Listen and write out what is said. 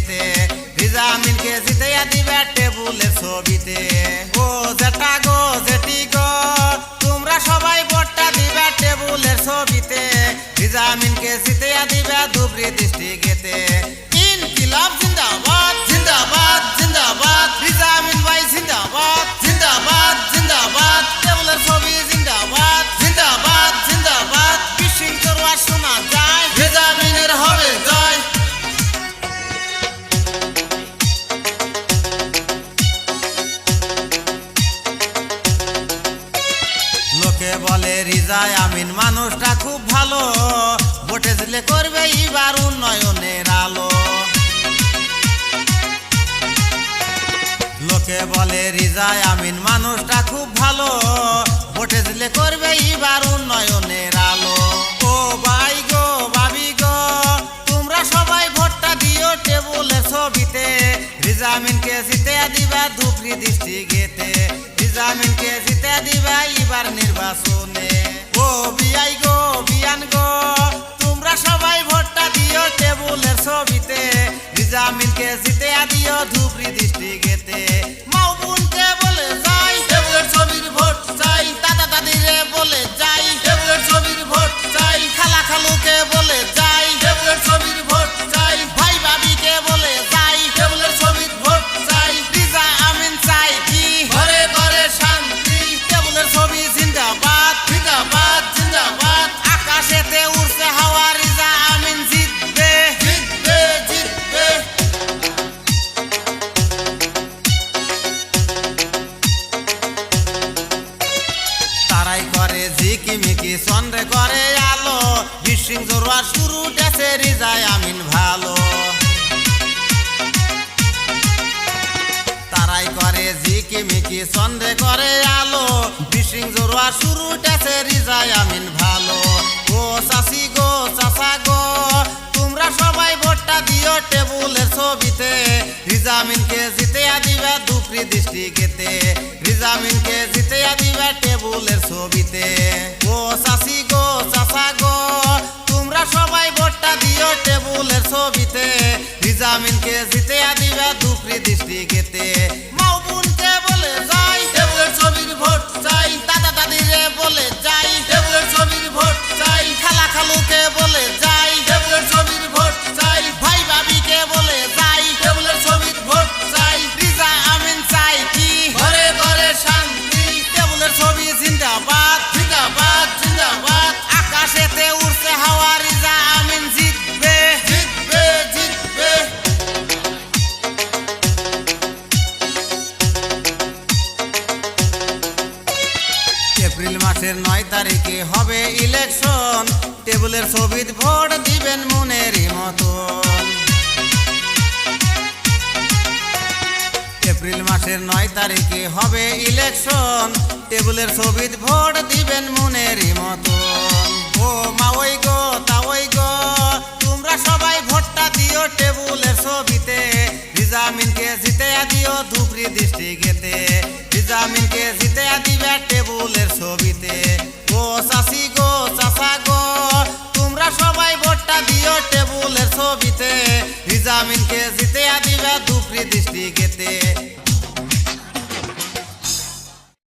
ডিস্ট্রিক্টেতে রিজামিনকে জিতাইয়া দিবে টেবুলের ছবিতে। ও জেঠা গো জেঠি গো তোমরা সবাই ভোটটা দিবে টেবুলের ছবিতে, রিজামিনকে জিতাইয়া দিবে ধুবড়ী ডিস্ট্রিক্টেতে। ইনকিলাব জিন্দাবাদ জিন্দাবাদ জিন্দাবাদ, রিজামিন ভাই জিন্দাবাদ জিন্দাবাদ জিন্দাবাদ, টেবুলের ছবি জিন্দাবাদ জিন্দাবাদ জিন্দাবাদ, বিশৃঙ্খল ওয়াজ শোনা যায় রিজামিনের হবে জয়। লোকে বলে রিজায় আমিন মানুষটা খুব ভালো, ভোটে দিলে করবে এবার উন্নয়নের আলো। লোকে বলে রিজায় আমিন মানুষটা খুব ভালো, ভোটে দিলে করবে এবার উন্নয়নের আলো। ও ভাই গো ভাবি গো তোমরা সবাই ভোটটা দিও টেবুলের ছবিতে, রিজামিনকে জিতাইয়া দিবা ধুবড়ী ডিস্ট্রিক্টেতে, রিজামিনকে জিতাইয়া দিবা এবার নির্বাচনে। ও বিআই গো বিয়ান গো তোমরা সবাই ভোটটা দিও টেবুলের ছবিতে, রিজামিনকে জিতাইয়া দিও ধুবড়ী ডিস্ট্রিক্টেতে। মাও বোনকে বলে যাই টেবুলের ছবির ভোট চাই, দাদা দাদিরে বলে যাই টেবুলের ছবির ভোট চাই, খালা খালুকে বলে যাই টেবুলের ছবির ভোট চাই, ভাই ভাবিকে বলে যাই টেবুলের ছবির ভোট চাই। রিজা আমিন চাই কি ঘরে ঘরে শান্তি, টেবুলের ছবি জিন্দাবাদ জিন্দাবাদ জিন্দাবাদ, আকাশেতে উড়ছে হাওয়া রিজা আমিন জিতবে জিতবে জিতবে। তারাই করে ঝিকিমিকি চন্দ্রে করে আলো, বিশৃঙ্খল ওয়াজ শুরু দেশে রিজায় আমিন ভালো। তারাই করে ঝিকিমিকি চন্দ্রে করে আলো, বিশৃঙ্খল ওয়াজ শুরু দেশে রিজায় আমিন ভালো। ও চাচি গো চাচা গো তোমরা সবাই ভোটটা দিও টেবুলের ছবিতে, রিজামিনকে জিতাইয়া দিবা ধুবড়ী ডিস্ট্রিক্টেতে, রিজামিনকে জিতাইয়া দিবা টেবুলের ছবিতে। ও চাচি গো চাচা গো তোমরা সবাই ভোটটা দিও টেবুলের ছবিতে, রিজামিনকে জিতাইয়া দিবা ধুবড়ী ডিস্ট্রিক্টেতে। মাও বোনকে বলে যাই টেবুলের ছবির ভোট চাই, দাদা দাদিরে বলে যাই টেবুলের ছবির ভোট চাই, খালা খালুকে বলে যাই টেবুলের ছবির ভোট চাই, ভাই ভাবিকে বলে যাই টেবুলের ছবির ভোট চাই। রিজা আমিন চাই কি ঘরে ঘরে শান্তি, টেবুলের ছবি জিন্দাবাদ জিন্দাবাদ জিন্দাবাদ, আকাশেতে উড়ছে হাওয়া রিজা আমিন জিতবে জিতবে জিতবে। এপ্রিল মাসের 9 তারিখে হবে ইলেকশন, টেবুলের ছবিত ভোট দিবেন মনেরই মতন। এপ্রিল মাসের 9 তারিখে হবে ইলেকশন, টেবুলের ছবিত ভোট দিবেন মনেরই মতন। ও মাওই গো তাওই গো তোমরা সবাই ভোটটা দিও টেবুলের ছবিতে, রিজামিনকে জিতাইয়া দিও ধুবড়ী ডিস্ট্রিক্টেতে, রিজামিনকে জিতাইয়া দিবে টেবুলের ছবিতে। ও চাচি গো চাচা গো তোমরা সবাই ভোটটা দিও টেবুলের ছবিতে, রিজামিনকে জিতাইয়া দিবে ধুবড়ী ডিস্ট্রিক্টেতে।